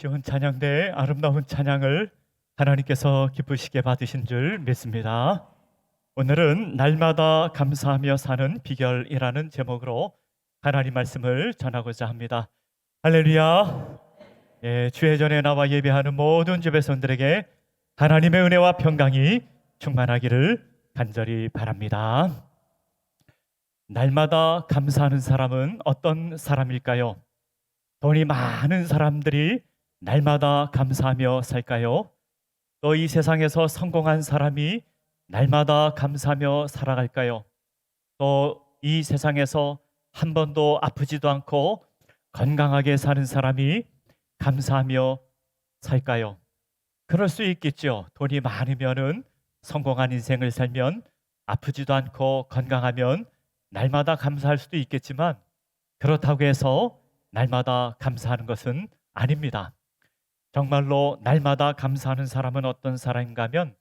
시온 찬양대의 아름다운 찬양을 하나님께서 기쁘시게 받으신 줄 믿습니다. 오늘은 날마다 감사하며 사는 비결이라는 제목으로 하나님 말씀을 전하고자 합니다. 할렐루야. 주의 전에 나와 예배하는 모든 주 백성들에게 하나님의 은혜와 평강이 충만하기를 간절히 바랍니다. 날마다 감사하는 사람은 어떤 사람일까요? 돈이 많은 사람들이 날마다 감사하며 살까요? 또 이 세상에서 성공한 사람이 날마다 감사하며 살아갈까요? 또 이 세상에서 한 번도 아프지도 않고 건강하게 사는 사람이 감사하며 살까요? 그럴 수 있겠죠. 돈이 많으면은 성공한 인생을 살면 아프지도 않고 건강하면 날마다 감사할 수도 있겠지만 그렇다고 해서 날마다 감사하는 것은 아닙니다. 정말로 날마다 감사하는 사람은 어떤 사람인가 하면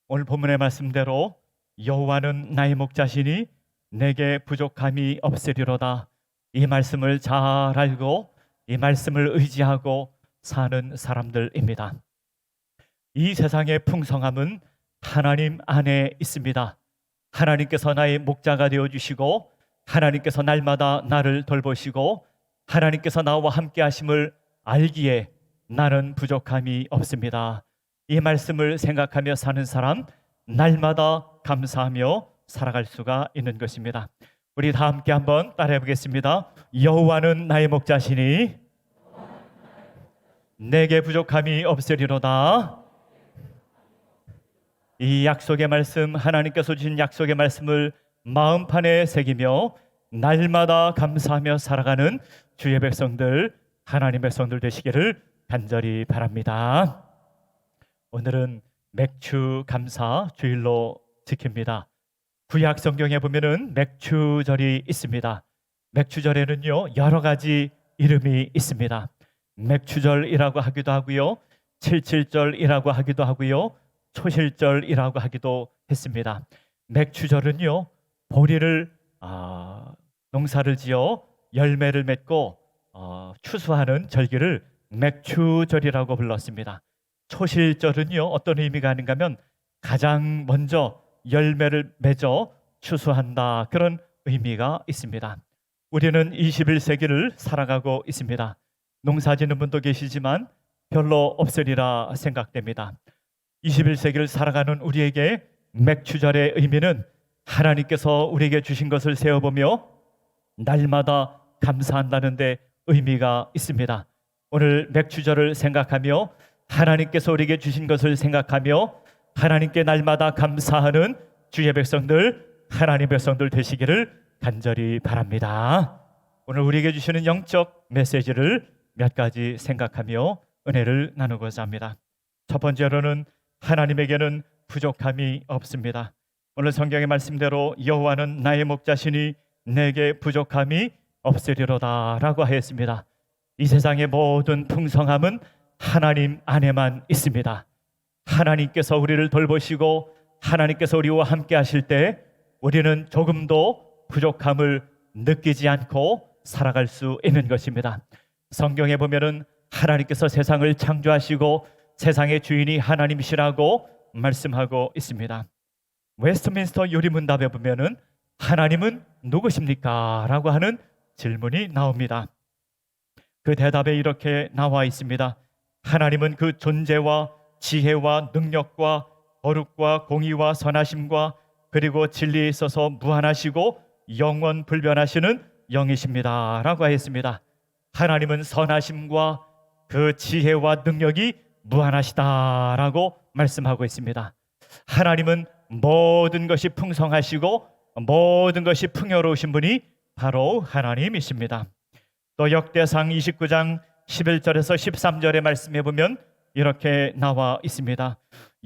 오늘 본문의 말씀대로 여호와는 나의 목자시니 내게 부족함이 없으리로다. 이 말씀을 잘 알고 이 말씀을 의지하고 사는 사람들입니다. 이 세상의 풍성함은 하나님 안에 있습니다. 하나님께서 나의 목자가 되어주시고 하나님께서 날마다 나를 돌보시고 하나님께서 나와 함께 하심을 알기에 나는 부족함이 없습니다. 이 말씀을 생각하며 사는 사람, 날마다 감사하며 살아갈 수가 있는 것입니다. 우리 다 함께 한번 따라해 보겠습니다. 여호와는 나의 목자시니 내게 부족함이 없으리로다. 이 약속의 말씀, 하나님께서 주신 약속의 말씀을 마음판에 새기며 날마다 감사하며 살아가는 주의 백성들, 하나님의 백성들 되시기를 간절히 바랍니다. 오늘은 맥주 감사 주일로 지킵니다. 구약 성경에 보면은 맥주절이 있습니다. 맥주절에는요 여러 가지 이름이 있습니다. 맥주절이라고 하기도 하고요, 칠칠절이라고 하기도 하고요, 초실절이라고 하기도 했습니다. 맥주절은요 보리를 농사를 지어 열매를 맺고 추수하는 절기를 맥주절이라고 불렀습니다. 초실절은요 어떤 의미가 아닌가 하면 가장 먼저 열매를 맺어 추수한다, 그런 의미가 있습니다. 우리는 21세기를 살아가고 있습니다. 농사 짓는 분도 계시지만 별로 없으리라 생각됩니다. 21세기를 살아가는 우리에게 맥주절의 의미는 하나님께서 우리에게 주신 것을 세어보며 날마다 감사한다는 데 의미가 있습니다. 오늘 맥주절을 생각하며 하나님께서 우리에게 주신 것을 생각하며 하나님께 날마다 감사하는 주의 백성들, 하나님의 백성들 되시기를 간절히 바랍니다. 오늘 우리에게 주시는 영적 메시지를 몇 가지 생각하며 은혜를 나누고자 합니다. 첫 번째로는 하나님에게는 부족함이 없습니다. 오늘 성경의 말씀대로 여호와는 나의 목자시니 내게 부족함이 없으리로다 라고 하였습니다. 이 세상의 모든 풍성함은 하나님 안에만 있습니다. 하나님께서 우리를 돌보시고 하나님께서 우리와 함께 하실 때 우리는 조금도 부족함을 느끼지 않고 살아갈 수 있는 것입니다. 성경에 보면은 하나님께서 세상을 창조하시고 세상의 주인이 하나님이시라고 말씀하고 있습니다. 웨스트민스터 유리문답에 보면은 하나님은 누구십니까? 라고 하는 질문이 나옵니다. 그 대답에 이렇게 나와 있습니다. 하나님은 그 존재와 지혜와 능력과 거룩과 공의와 선하심과 그리고 진리에 있어서 무한하시고 영원 불변하시는 영이십니다 라고 하였습니다. 하나님은 선하심과 그 지혜와 능력이 무한하시다라고 말씀하고 있습니다. 하나님은 모든 것이 풍성하시고 모든 것이 풍요로우신 분이 바로 하나님이십니다. 또 역대상 29장 11절에서 13절의 말씀에 보면 이렇게 나와 있습니다.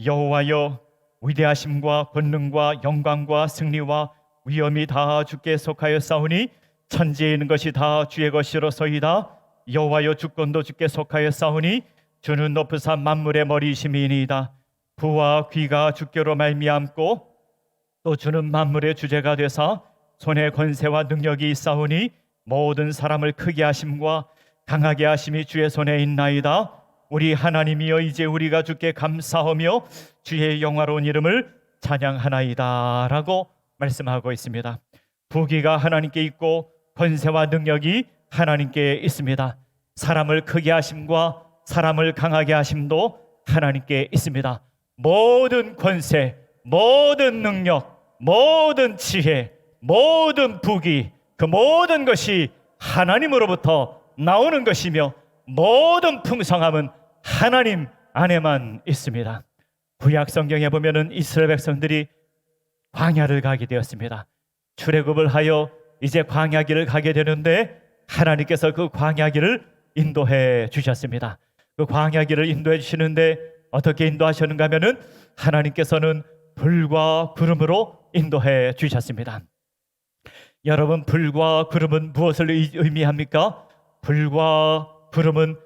여호와여, 위대하심과 권능과 영광과 승리와 위엄이 다 주께 속하여 싸우니 천지에 있는 것이 다 주의 것이로소이다. 여호와여, 주권도 주께 속하여 싸우니 주는 높으사 만물의 머리이심이니이다. 부와 귀가 주께로 말미암고 또 주는 만물의 주제가 되사 손에 권세와 능력이 있사오니 모든 사람을 크게 하심과 강하게 하심이 주의 손에 있나이다. 우리 하나님이여 이제 우리가 주께 감사하며 주의 영화로운 이름을 찬양하나이다 라고 말씀하고 있습니다. 부귀가 하나님께 있고 권세와 능력이 하나님께 있습니다. 사람을 크게 하심과 사람을 강하게 하심도 하나님께 있습니다. 모든 권세, 모든 능력, 모든 지혜, 모든 부귀, 그 모든 것이 하나님으로부터 나오는 것이며 모든 풍성함은 하나님 안에만 있습니다. 구약 성경에 보면은 이스라엘 백성들이 광야를 가게 되었습니다. 출애굽을 하여 이제 광야길을 가게 되는데 하나님께서 그 광야길을 인도해 주셨습니다. 그 광야길을 인도해 주시는데 어떻게 인도하셨는가 하면은 하나님께서는 불과 구름으로 인도해 주셨습니다. 여러분, 불과 구름은 무엇을 의미합니까? 불과 구름은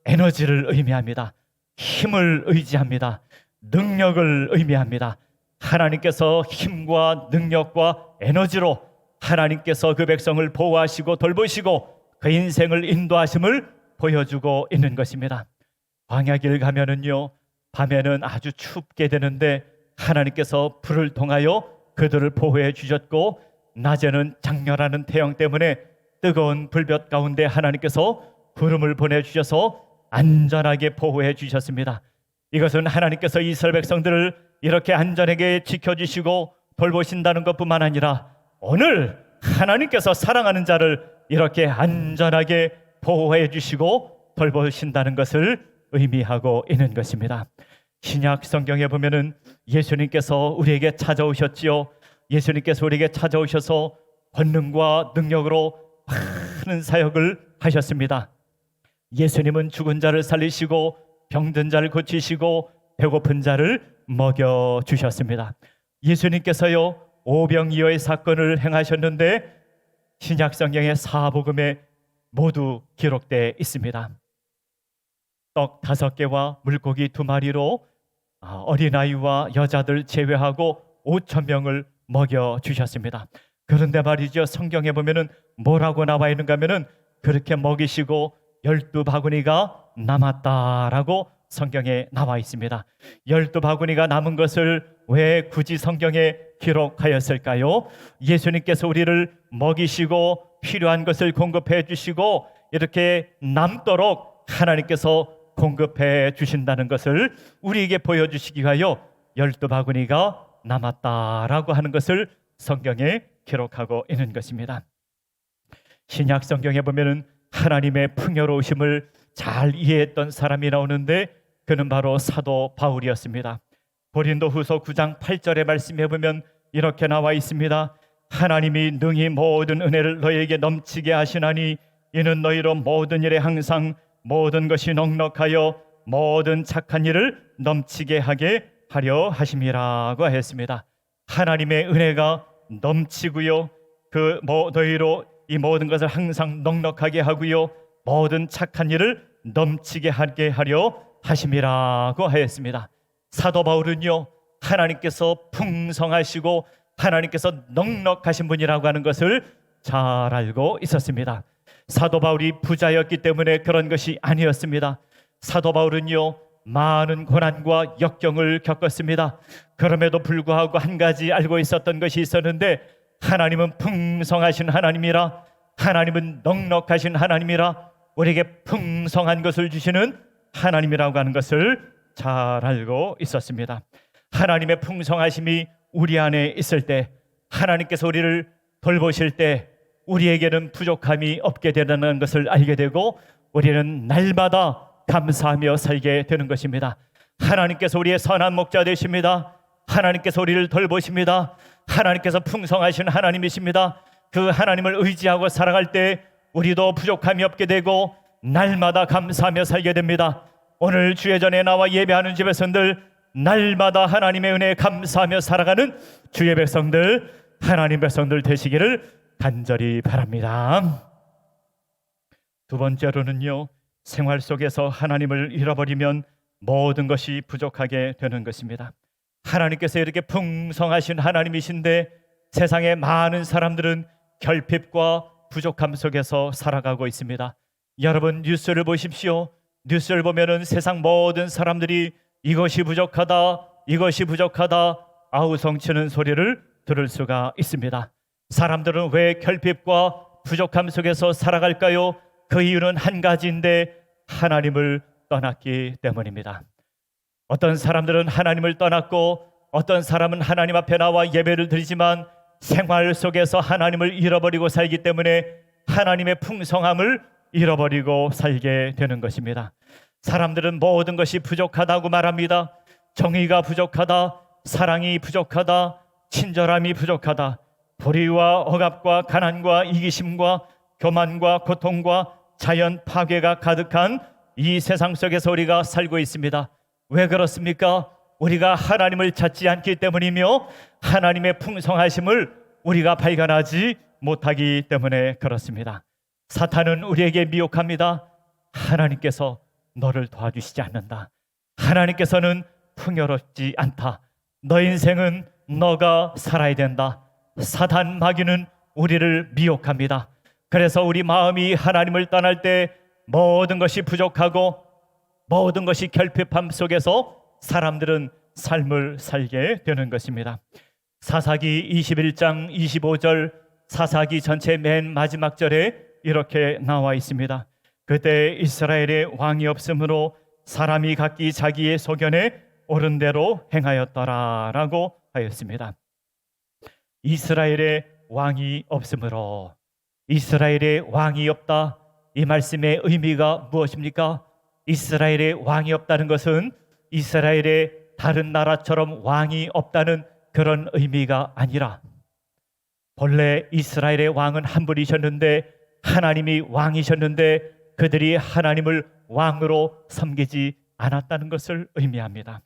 에너지를 의미합니다. 힘을 의지합니다. 능력을 의미합니다. 하나님께서 힘과 능력과 에너지로 하나님께서 그 백성을 보호하시고 돌보시고 그 인생을 인도하심을 보여주고 있는 것입니다. 광야길 가면은요, 밤에는 아주 춥게 되는데 하나님께서 불을 통하여 그들을 보호해 주셨고, 낮에는 장렬하는 태양 때문에 뜨거운 불볕 가운데 하나님께서 구름을 보내주셔서 안전하게 보호해 주셨습니다. 이것은 하나님께서 이스라엘 백성들을 이렇게 안전하게 지켜주시고 돌보신다는 것뿐만 아니라 오늘 하나님께서 사랑하는 자를 이렇게 안전하게 보호해 주시고 돌보신다는 것을 의미하고 있는 것입니다. 신약 성경에 보면은 예수님께서 우리에게 찾아오셨지요. 예수님께서 우리에게 찾아오셔서 권능과 능력으로 많은 사역을 하셨습니다. 예수님은 죽은 자를 살리시고 병든 자를 고치시고 배고픈 자를 먹여 주셨습니다. 예수님께서요 오병이어의 사건을 행하셨는데 신약 성경의 사복음에 모두 기록되어 있습니다. 떡 5개와 물고기 2마리로 어린아이와 여자들 제외하고 5,000명을 먹여 주셨습니다. 그런데 말이죠, 성경에 보면은 뭐라고 나와 있는가 하면은 그렇게 먹이시고 12바구니가 남았다라고 성경에 나와 있습니다. 12바구니가 남은 것을 왜 굳이 성경에 기록하였을까요? 예수님께서 우리를 먹이시고 필요한 것을 공급해 주시고 이렇게 남도록 하나님께서 공급해 주신다는 것을 우리에게 보여주시기 위하여 12바구니가 남았다라고 하는 것을 성경에 기록하고 있는 것입니다. 신약 성경에 보면은 하나님의 풍요로우심을 잘 이해했던 사람이 나오는데 그는 바로 사도 바울이었습니다. 고린도후서 9장 8절의 말씀에 보면 이렇게 나와 있습니다. 하나님이 능히 모든 은혜를 너희에게 넘치게 하시나니 이는 너희로 모든 일에 항상 모든 것이 넉넉하여 모든 착한 일을 넘치게 하게 하려 하심이라고 했습니다. 하나님의 은혜가 넘치고요, 너희로 이 모든 것을 항상 넉넉하게 하고요, 모든 착한 일을 넘치게 하게 하려 하심이라고 하였습니다. 사도 바울은요 하나님께서 풍성하시고 하나님께서 넉넉하신 분이라고 하는 것을 잘 알고 있었습니다. 사도 바울이 부자였기 때문에 그런 것이 아니었습니다. 사도 바울은요 많은 고난과 역경을 겪었습니다. 그럼에도 불구하고 한 가지 알고 있었던 것이 있었는데 하나님은 풍성하신 하나님이라, 하나님은 넉넉하신 하나님이라, 우리에게 풍성한 것을 주시는 하나님이라고 하는 것을 잘 알고 있었습니다. 하나님의 풍성하심이 우리 안에 있을 때, 하나님께서 우리를 돌보실 때 우리에게는 부족함이 없게 되는 것을 알게 되고 우리는 날마다 감사하며 살게 되는 것입니다. 하나님께서 우리의 선한 목자 되십니다. 하나님께서 우리를 돌보십니다. 하나님께서 풍성하신 하나님이십니다. 그 하나님을 의지하고 살아갈 때 우리도 부족함이 없게 되고 날마다 감사하며 살게 됩니다. 오늘 주의 전에 나와 예배하는 주 백성들, 날마다 하나님의 은혜에 감사하며 살아가는 주의 백성들, 하나님 백성들 되시기를 간절히 바랍니다. 두 번째로는요, 생활 속에서 하나님을 잃어버리면 모든 것이 부족하게 되는 것입니다. 하나님께서 이렇게 풍성하신 하나님이신데 세상의 많은 사람들은 결핍과 부족함 속에서 살아가고 있습니다. 여러분 뉴스를 보십시오. 뉴스를 보면은 세상 모든 사람들이 이것이 부족하다, 이것이 부족하다 아우성치는 소리를 들을 수가 있습니다. 사람들은 왜 결핍과 부족함 속에서 살아갈까요? 그 이유는 한 가지인데 하나님을 떠났기 때문입니다. 어떤 사람들은 하나님을 떠났고 어떤 사람은 하나님 앞에 나와 예배를 드리지만 생활 속에서 하나님을 잃어버리고 살기 때문에 하나님의 풍성함을 잃어버리고 살게 되는 것입니다. 사람들은 모든 것이 부족하다고 말합니다. 정의가 부족하다, 사랑이 부족하다, 친절함이 부족하다, 불의와 억압과 가난과 이기심과 교만과 고통과 자연 파괴가 가득한 이 세상 속에서 우리가 살고 있습니다. 왜 그렇습니까? 우리가 하나님을 찾지 않기 때문이며 하나님의 풍성하심을 우리가 발견하지 못하기 때문에 그렇습니다. 사탄은 우리에게 미혹합니다. 하나님께서 너를 도와주시지 않는다. 하나님께서는 풍요롭지 않다. 너 인생은 너가 살아야 된다. 사탄 마귀는 우리를 미혹합니다. 그래서 우리 마음이 하나님을 떠날 때 모든 것이 부족하고 모든 것이 결핍함 속에서 사람들은 삶을 살게 되는 것입니다. 사사기 21장 25절, 사사기 전체 맨 마지막 절에 이렇게 나와 있습니다. 그때 이스라엘에 왕이 없으므로 사람이 각기 자기의 소견에 옳은 대로 행하였더라 라고 하였습니다. 이스라엘에 왕이 없으므로, 이스라엘에 왕이 없다, 이 말씀의 의미가 무엇입니까? 이스라엘에 왕이 없다는 것은 이스라엘의 다른 나라처럼 왕이 없다는 그런 의미가 아니라, 본래 이스라엘의 왕은 한 분이셨는데 하나님이 왕이셨는데 그들이 하나님을 왕으로 섬기지 않았다는 것을 의미합니다.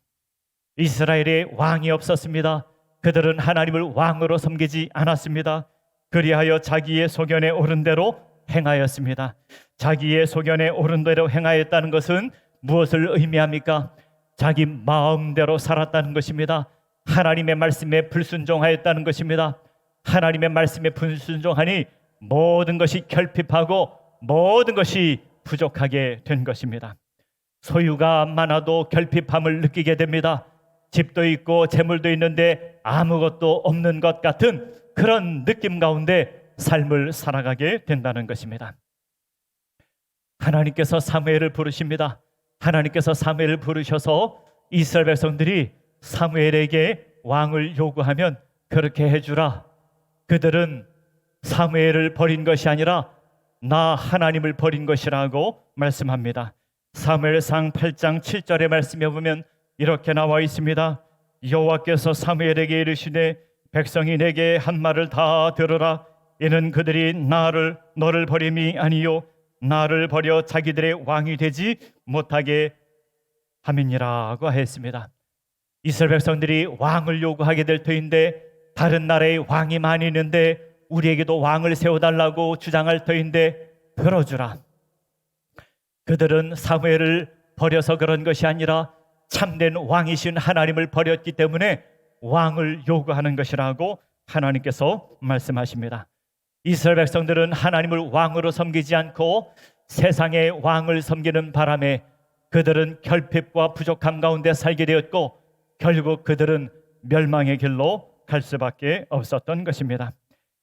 이스라엘에 왕이 없었습니다. 그들은 하나님을 왕으로 섬기지 않았습니다. 그리하여 자기의 소견에 옳은 대로 행하였습니다. 자기의 소견에 옳은 대로 행하였다는 것은 무엇을 의미합니까? 자기 마음대로 살았다는 것입니다. 하나님의 말씀에 불순종하였다는 것입니다. 하나님의 말씀에 불순종하니 모든 것이 결핍하고 모든 것이 부족하게 된 것입니다. 소유가 많아도 결핍함을 느끼게 됩니다. 집도 있고 재물도 있는데 아무것도 없는 것 같은 그런 느낌 가운데 삶을 살아가게 된다는 것입니다. 하나님께서 사무엘을 부르십니다. 하나님께서 사무엘을 부르셔서 이스라엘 백성들이 사무엘에게 왕을 요구하면 그렇게 해주라. 그들은 사무엘을 버린 것이 아니라 나 하나님을 버린 것이라고 말씀합니다. 사무엘상 8장 7절의 말씀에 보면 이렇게 나와 있습니다. 여호와께서 사무엘에게 이르시되 백성이 내게 한 말을 다 들으라. 이는 그들이 너를 버림이 아니요 나를 버려 자기들의 왕이 되지 못하게 함이니라고 했습니다. 이스라엘 백성들이 왕을 요구하게 될 터인데 다른 나라에 왕이 많이 있는데 우리에게도 왕을 세워달라고 주장할 터인데 들어주라. 그들은 사무엘을 버려서 그런 것이 아니라 참된 왕이신 하나님을 버렸기 때문에 왕을 요구하는 것이라고 하나님께서 말씀하십니다. 이스라엘 백성들은 하나님을 왕으로 섬기지 않고 세상의 왕을 섬기는 바람에 그들은 결핍과 부족함 가운데 살게 되었고 결국 그들은 멸망의 길로 갈 수밖에 없었던 것입니다.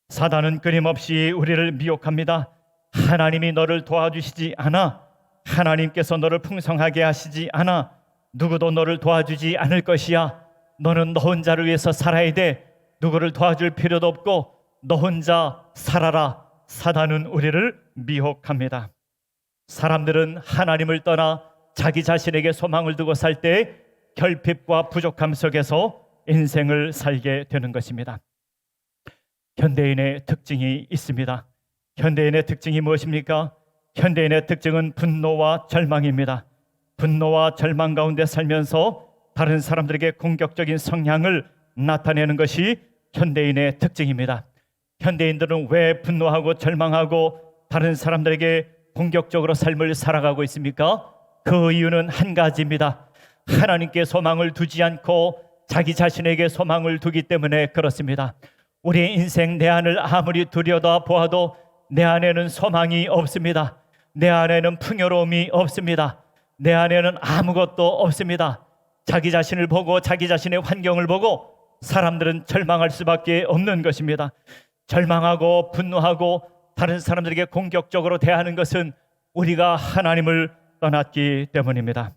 사단은 끊임없이 우리를 미혹합니다. 하나님이 너를 도와주시지 않아, 하나님께서 너를 풍성하게 하시지 않아, 누구도 너를 도와주지 않을 것이야. 너는 너 혼자를 위해서 살아야 돼. 누구를 도와줄 필요도 없고 너 혼자 살아라. 사단은 우리를 미혹합니다. 사람들은 하나님을 떠나 자기 자신에게 소망을 두고 살 때 결핍과 부족함 속에서 인생을 살게 되는 것입니다. 현대인의 특징이 있습니다. 현대인의 특징이 무엇입니까? 현대인의 특징은 분노와 절망입니다. 분노와 절망 가운데 살면서 다른 사람들에게 공격적인 성향을 나타내는 것이 현대인의 특징입니다. 현대인들은 왜 분노하고 절망하고 다른 사람들에게 공격적으로 삶을 살아가고 있습니까? 그 이유는 한 가지입니다. 하나님께 소망을 두지 않고 자기 자신에게 소망을 두기 때문에 그렇습니다. 우리의 인생 내 안을 아무리 들여다보아도 내 안에는 소망이 없습니다. 내 안에는 풍요로움이 없습니다. 내 안에는 아무것도 없습니다. 자기 자신을 보고 자기 자신의 환경을 보고 사람들은 절망할 수밖에 없는 것입니다. 절망하고 분노하고 다른 사람들에게 공격적으로 대하는 것은 우리가 하나님을 떠났기 때문입니다.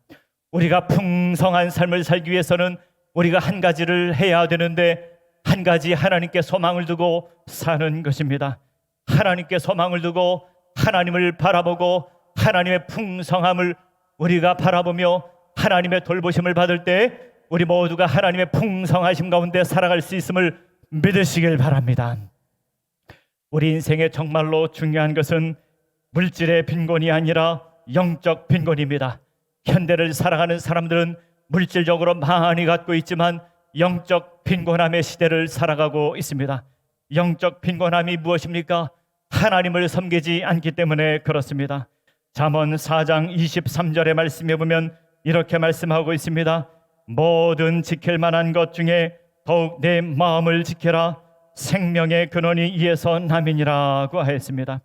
우리가 풍성한 삶을 살기 위해서는 우리가 한 가지를 해야 되는데, 한 가지 하나님께 소망을 두고 사는 것입니다. 하나님께 소망을 두고 하나님을 바라보고 하나님의 풍성함을 우리가 바라보며 하나님의 돌보심을 받을 때 우리 모두가 하나님의 풍성하심 가운데 살아갈 수 있음을 믿으시길 바랍니다. 우리 인생에 정말로 중요한 것은 물질의 빈곤이 아니라 영적 빈곤입니다. 현대를 살아가는 사람들은 물질적으로 많이 갖고 있지만 영적 빈곤함의 시대를 살아가고 있습니다. 영적 빈곤함이 무엇입니까? 하나님을 섬기지 않기 때문에 그렇습니다. 잠언 4장 23절의 말씀에 보면 이렇게 말씀하고 있습니다. 모든 지킬 만한 것 중에 더욱 내 마음을 지켜라. 생명의 근원이 이에서 남이니라고 하였습니다.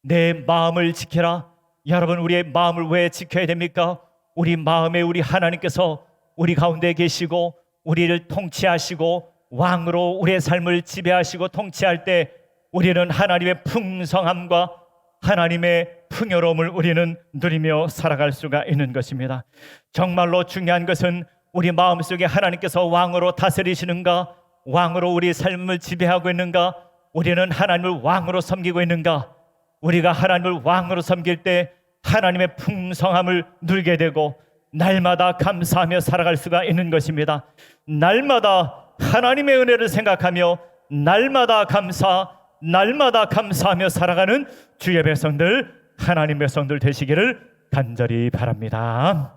내 마음을 지켜라. 여러분, 우리의 마음을 왜 지켜야 됩니까? 우리 마음에 우리 하나님께서 우리 가운데 계시고 우리를 통치하시고 왕으로 우리의 삶을 지배하시고 통치할 때 우리는 하나님의 풍성함과 하나님의 풍요로움을 우리는 누리며 살아갈 수가 있는 것입니다. 정말로 중요한 것은 우리 마음속에 하나님께서 왕으로 다스리시는가, 왕으로 우리 삶을 지배하고 있는가, 우리는 하나님을 왕으로 섬기고 있는가. 우리가 하나님을 왕으로 섬길 때 하나님의 풍성함을 누리게 되고 날마다 감사하며 살아갈 수가 있는 것입니다. 날마다 하나님의 은혜를 생각하며 날마다 감사하며 살아가는 주의 백성들, 하나님 백성들 되시기를 간절히 바랍니다.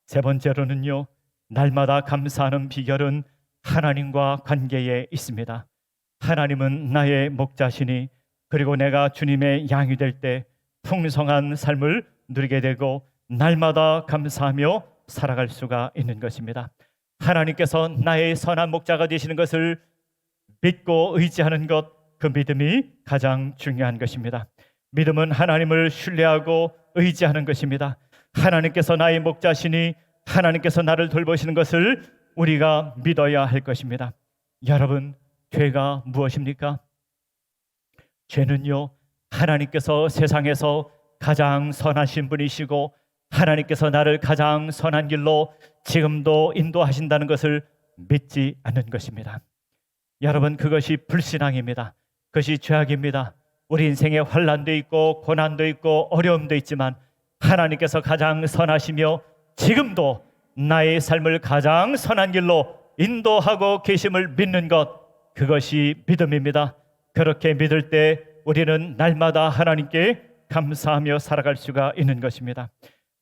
세 번째로는요, 날마다 감사하는 비결은 하나님과 관계에 있습니다. 하나님은 나의 목자시니 그리고 내가 주님의 양이 될 때 풍성한 삶을 누리게 되고 날마다 감사하며 살아갈 수가 있는 것입니다. 하나님께서 나의 선한 목자가 되시는 것을 믿고 의지하는 것, 그 믿음이 가장 중요한 것입니다. 믿음은 하나님을 신뢰하고 의지하는 것입니다. 하나님께서 나의 목자시니 하나님께서 나를 돌보시는 것을 우리가 믿어야 할 것입니다. 여러분, 죄가 무엇입니까? 죄는요, 하나님께서 세상에서 가장 선하신 분이시고 하나님께서 나를 가장 선한 길로 지금도 인도하신다는 것을 믿지 않는 것입니다. 여러분, 그것이 불신앙입니다. 그것이 죄악입니다. 우리 인생에 환난도 있고 고난도 있고 어려움도 있지만 하나님께서 가장 선하시며 지금도 나의 삶을 가장 선한 길로 인도하고 계심을 믿는 것, 그것이 믿음입니다. 그렇게 믿을 때 우리는 날마다 하나님께 감사하며 살아갈 수가 있는 것입니다.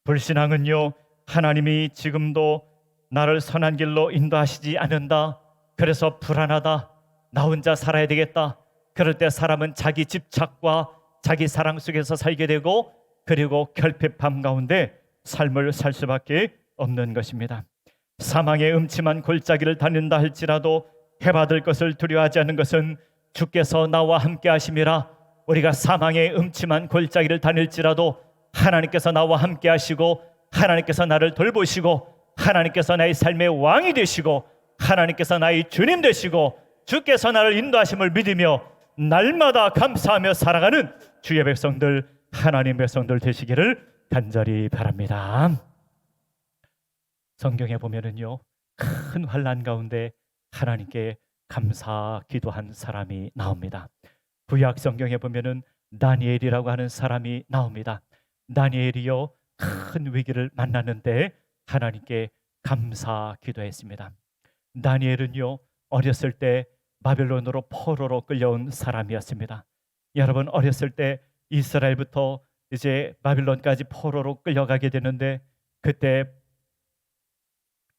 불신앙은요, 하나님이 지금도 나를 선한 길로 인도하시지 않는다, 그래서 불안하다, 나 혼자 살아야 되겠다, 그럴 때 사람은 자기 집착과 자기 사랑 속에서 살게 되고 그리고 결핍함 가운데 삶을 살 수밖에 없는 것입니다. 사망의 음침한 골짜기를 다닌다 할지라도 해받을 것을 두려워하지 않는 것은 주께서 나와 함께 하심이라. 우리가 사망의 음침한 골짜기를 다닐지라도 하나님께서 나와 함께 하시고 하나님께서 나를 돌보시고 하나님께서 나의 삶의 왕이 되시고 하나님께서 나의 주님 되시고 주께서 나를 인도하심을 믿으며 날마다 감사하며 살아가는 주의 백성들, 하나님 백성들 되시기를 간절히 바랍니다. 성경에 보면은요, 큰 환난 가운데 하나님께 감사 기도한 사람이 나옵니다. 구약 성경에 보면은 다니엘이라고 하는 사람이 나옵니다. 다니엘이요, 큰 위기를 만났는데 하나님께 감사 기도했습니다. 다니엘은요, 어렸을 때 바벨론으로 포로로 끌려온 사람이었습니다. 여러분, 어렸을 때 이스라엘부터 이제 바벨론까지 포로로 끌려가게 되는데 그때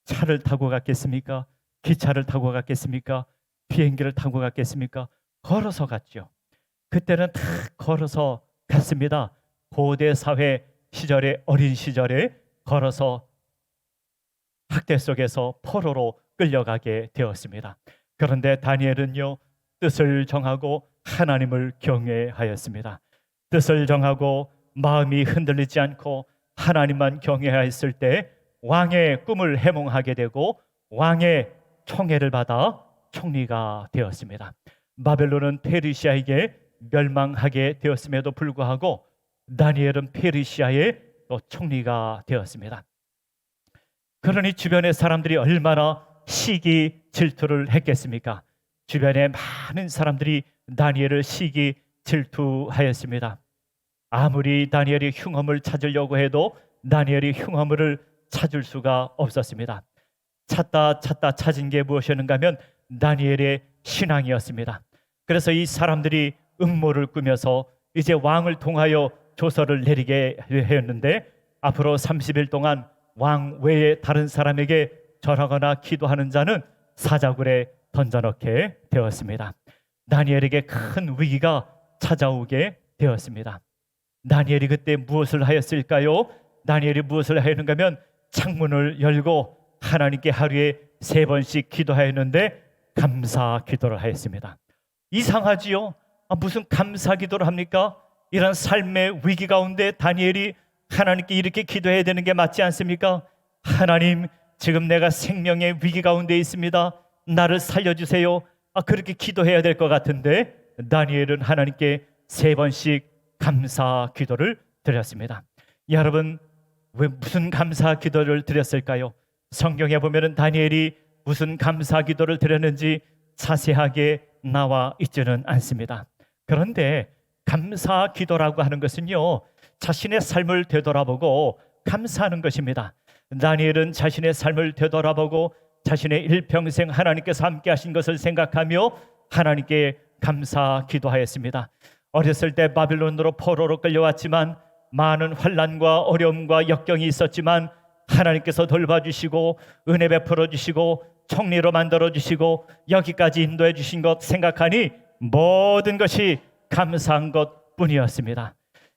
차를 타고 갔겠습니까? 기차를 타고 갔겠습니까? 비행기를 타고 갔겠습니까? 걸어서 갔죠. 그때는 다 걸어서 갔습니다. 고대 사회 시절에, 어린 시절에 걸어서 학대 속에서 포로로 끌려가게 되었습니다. 그런데 다니엘은요, 뜻을 정하고 하나님을 경외하였습니다. 뜻을 정하고 마음이 흔들리지 않고 하나님만 경외하였을 때 왕의 꿈을 해몽하게 되고 왕의 총애를 받아 총리가 되었습니다. 바벨론은 페르시아에게 멸망하게 되었음에도 불구하고 다니엘은 페르시아의 또 총리가 되었습니다. 그러니 주변의 사람들이 얼마나 시기 질투를 했겠습니까? 주변에 많은 사람들이 다니엘을 시기 질투하였습니다. 아무리 다니엘이 흉엄을 찾으려고 해도 다니엘이 흉엄을 찾을 수가 없었습니다. 찾다 찾은 게 무엇이었는가 하면 다니엘의 신앙이었습니다. 그래서 이 사람들이 음모를 꾸며서 이제 왕을 통하여 조서를 내리게 하였는데 앞으로 30일 동안 왕 외에 다른 사람에게 절하거나 기도하는 자는 사자굴에 던져넣게 되었습니다. 다니엘에게 큰 위기가 찾아오게 되었습니다. 다니엘이 그때 무엇을 하였을까요? 다니엘이 무엇을 하였는가 하면 창문을 열고 하나님께 하루에 3번씩 기도하였는데 감사 기도를 하였습니다. 이상하지요? 무슨 감사 기도를 합니까? 이런 삶의 위기 가운데 다니엘이 하나님께 이렇게 기도해야 되는 게 맞지 않습니까? 하나님, 지금 내가 생명의 위기 가운데 있습니다. 나를 살려주세요. 그렇게 기도해야 될 것 같은데 다니엘은 하나님께 3번씩 감사 기도를 드렸습니다. 여러분, 왜 무슨 감사 기도를 드렸을까요? 성경에 보면은 다니엘이 무슨 감사 기도를 드렸는지 자세하게 나와 있지는 않습니다. 그런데 감사 기도라고 하는 것은요, 자신의 삶을 되돌아보고 감사하는 것입니다. 다니엘은 자신의 삶을 되돌아보고 자신의 일평생 하나님께서 함께 하신 것을 생각하며 하나님께 감사 기도하였습니다. 어렸을 때 바빌론으로 포로로 끌려왔지만 많은 환난과 어려움과 역경이 있었지만 하나님께서 돌봐주시고 은혜 베풀어 주시고 총리로 만들어 주시고 여기까지 인도해 주신 것 생각하니 모든 것이 감사한 것뿐이었습니다.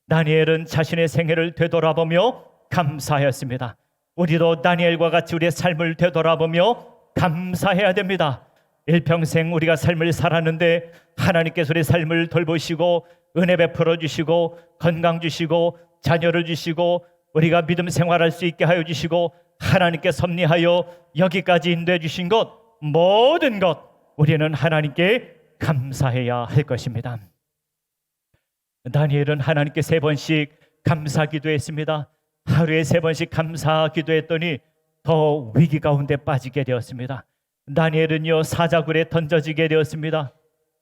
다니엘은 자신의 생애를 되돌아보며 감사하였습니다. 우리도 다니엘과 같이 우리의 삶을 되돌아보며 감사해야 됩니다. 일평생 우리가 삶을 살았는데 하나님께서 우리의 삶을 돌보시고 은혜 베풀어 주시고 건강 주시고 자녀를 주시고 우리가 믿음 생활할 수 있게 하여 주시고 하나님께 섭리하여 여기까지 인도해 주신 것, 모든 것 우리는 하나님께 감사해야 할 것입니다. 다니엘은 하나님께 3번씩 감사 기도했습니다. 하루에 3번씩 감사 기도했더니 더 위기 가운데 빠지게 되었습니다. 다니엘은요, 사자굴에 던져지게 되었습니다.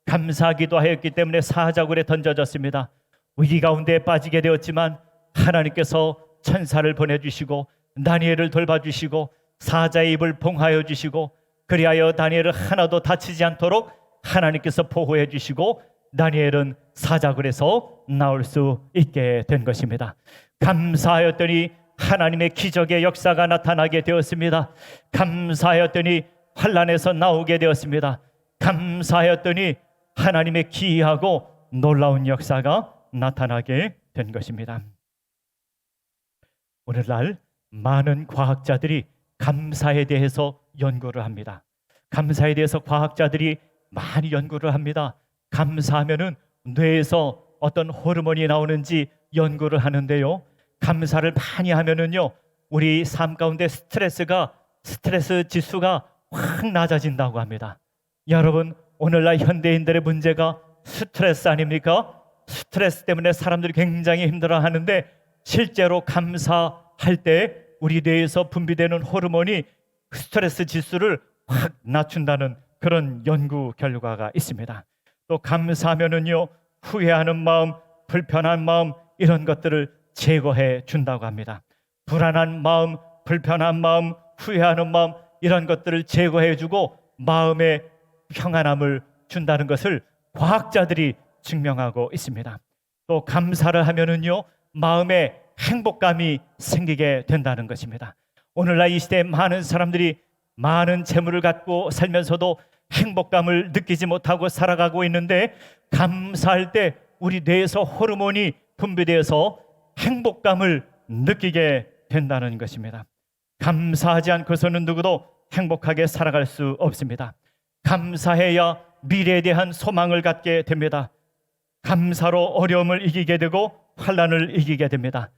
감사 기도하였기 때문에 사자굴에 던져졌습니다. 위기 가운데 빠지게 되었지만 하나님께서 천사를 보내주시고 다니엘을 돌봐주시고 사자의 입을 봉하여 주시고 그리하여 다니엘을 하나도 다치지 않도록 하나님께서 보호해 주시고 다니엘은 사자굴에서 나올 수 있게 된 것입니다. 감사하였더니 하나님의 기적의 역사가 나타나게 되었습니다. 감사하였더니 환난에서 나오게 되었습니다. 감사하였더니 하나님의 기이하고 놀라운 역사가 나타나게 된 것입니다. 오늘날 많은 과학자들이 감사에 대해서 연구를 합니다. 감사에 대해서 과학자들이 많이 연구를 합니다. 감사하면은 뇌에서 어떤 호르몬이 나오는지 연구를 하는데요. 감사를 많이 하면은요, 우리 삶 가운데 스트레스 지수가 확 낮아진다고 합니다. 여러분, 오늘날 현대인들의 문제가 스트레스 아닙니까? 스트레스 때문에 사람들이 굉장히 힘들어하는데 실제로 감사할 때 우리 뇌에서 분비되는 호르몬이 스트레스 지수를 확 낮춘다는 그런 연구 결과가 있습니다. 또 감사하면은요, 후회하는 마음, 불편한 마음 이런 것들을 제거해 준다고 합니다. 불안한 마음, 불편한 마음, 후회하는 마음 이런 것들을 제거해 주고 마음의 평안함을 준다는 것을 과학자들이 증명하고 있습니다. 또 감사를 하면은요, 마음에 행복감이 생기게 된다는 것입니다. 오늘날 이 시대에 많은 사람들이 많은 재물을 갖고 살면서도 행복감을 느끼지 못하고 살아가고 있는데 감사할 때 우리 뇌에서 호르몬이 분비되어서 행복감을 느끼게 된다는 것입니다. 감사하지 않고서는 누구도 행복하게 살아갈 수 없습니다. 감사해야 미래에 대한 소망을 갖게 됩니다. 감사로 어려움을 이기게 되고 환난을 이기게 됩니다.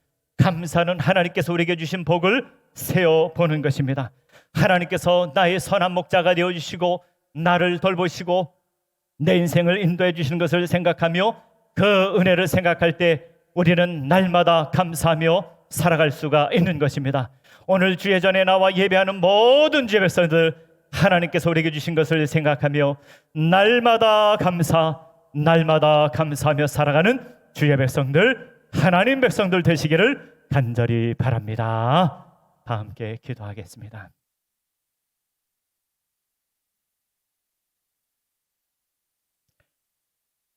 감사는 하나님께서 우리에게 주신 복을 세어보는 것입니다. 하나님께서 나의 선한 목자가 되어주시고 나를 돌보시고 내 인생을 인도해 주시는 것을 생각하며 그 은혜를 생각할 때 우리는 날마다 감사하며 살아갈 수가 있는 것입니다. 오늘 주의 전에 나와 예배하는 모든 주의 백성들, 하나님께서 우리에게 주신 것을 생각하며 날마다 감사하며 살아가는 주의 백성들, 하나님 백성들 되시기를 간절히 바랍니다. 다 함께 기도하겠습니다.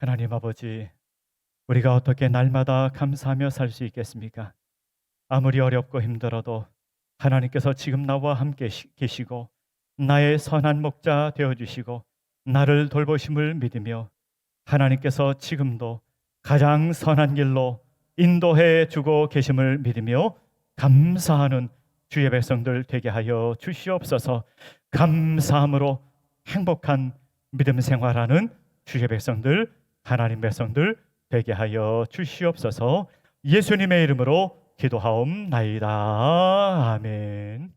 하나님 아버지, 우리가 어떻게 날마다 감사하며 살 수 있겠습니까? 아무리 어렵고 힘들어도 하나님께서 지금 나와 함께 계시고 나의 선한 목자 되어주시고 나를 돌보심을 믿으며 하나님께서 지금도 가장 선한 길로 인도해 주고 계심을 믿으며 감사하는 주의 백성들 되게 하여 주시옵소서. 감사함으로 행복한 믿음 생활하는 주의 백성들, 하나님 백성들 되게 하여 주시옵소서. 예수님의 이름으로 기도하옵나이다. 아멘.